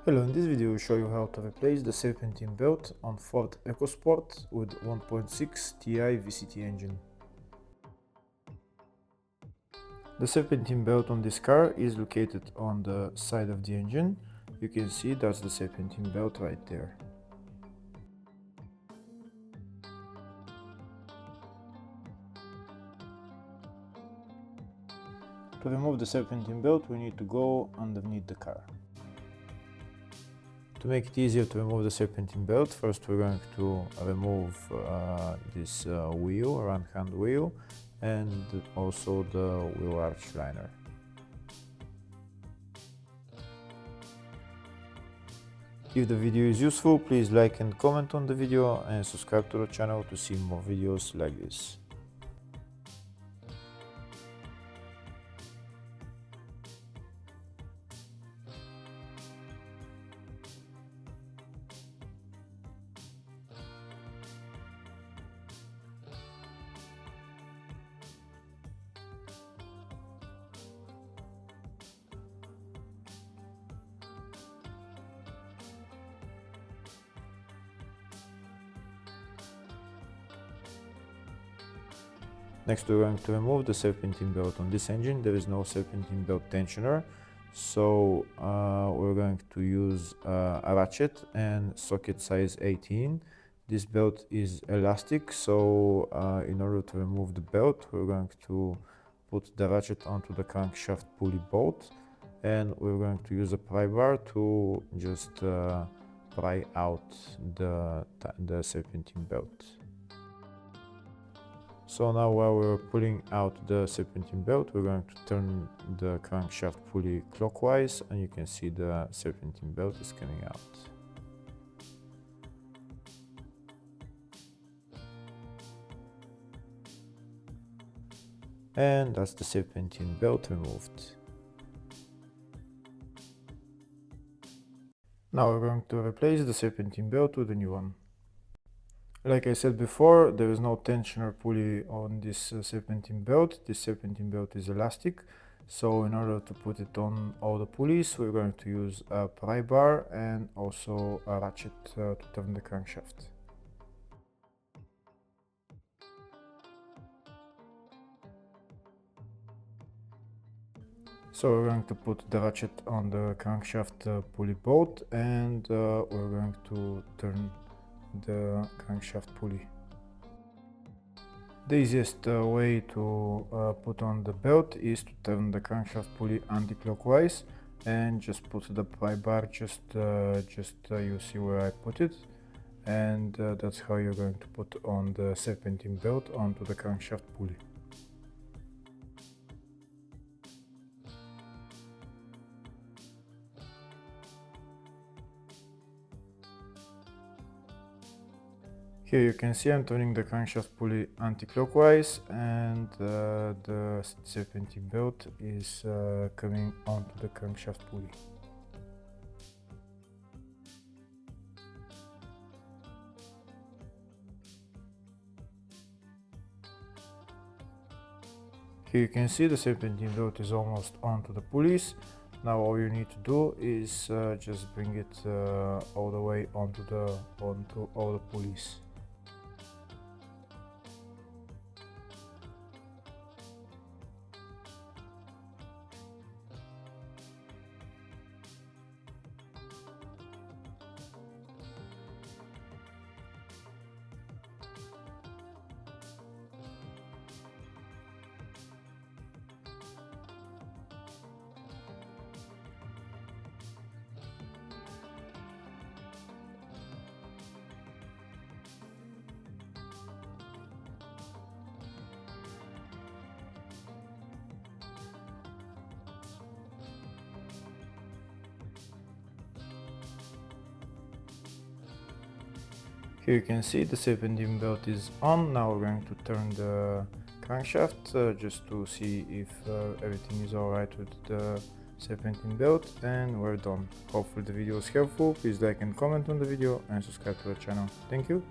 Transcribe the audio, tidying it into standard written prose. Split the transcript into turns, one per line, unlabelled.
Hello, in this video I will show you how to replace the serpentine belt on Ford EcoSport with 1.6 Ti-VCT engine. The serpentine belt on this car is located on the side of the engine. You can see that's the serpentine belt right there. To remove the serpentine belt, we need to go underneath the car. To make it easier to remove the serpentine belt, first we're going to remove this wheel, round hand wheel, and also the wheel arch liner. If the video is useful, please like and comment on the video and subscribe to the channel to see more videos like this. Next we're going to remove the serpentine belt on this engine. There is no serpentine belt tensioner, so we're going to use a ratchet and socket size 18. This belt is elastic, so in order to remove the belt we're going to put the ratchet onto the crankshaft pulley bolt, and we're going to use a pry bar to just pry out the serpentine belt. So now while we're pulling out the serpentine belt, we're going to turn the crankshaft pulley clockwise, and you can see the serpentine belt is coming out. And that's the serpentine belt removed. Now we're going to replace the serpentine belt with a new one. Like I said before, there is no tensioner pulley on this serpentine belt. This serpentine belt is elastic, so in order to put it on all the pulleys, we're going to use a pry bar and also a ratchet to turn the crankshaft. So we're going to put the ratchet on the crankshaft pulley bolt, and we're going to turn the crankshaft pulley. The easiest way to put on the belt is to turn the crankshaft pulley anti-clockwise and just put the pry bar just you see where I put it, and that's how you're going to put on the serpentine belt onto the crankshaft pulley. Here you can see I'm turning the crankshaft pulley anti-clockwise, and the serpentine belt is coming onto the crankshaft pulley. Here you can see the serpentine belt is almost onto the pulleys. Now all you need to do is just bring it all the way onto all the pulleys. Here you can see the serpentine belt is on. Now we're going to turn the crankshaft just to see if everything is alright with the serpentine belt, and we're done. Hopefully the video was helpful. Please like and comment on the video and subscribe to the channel. Thank you.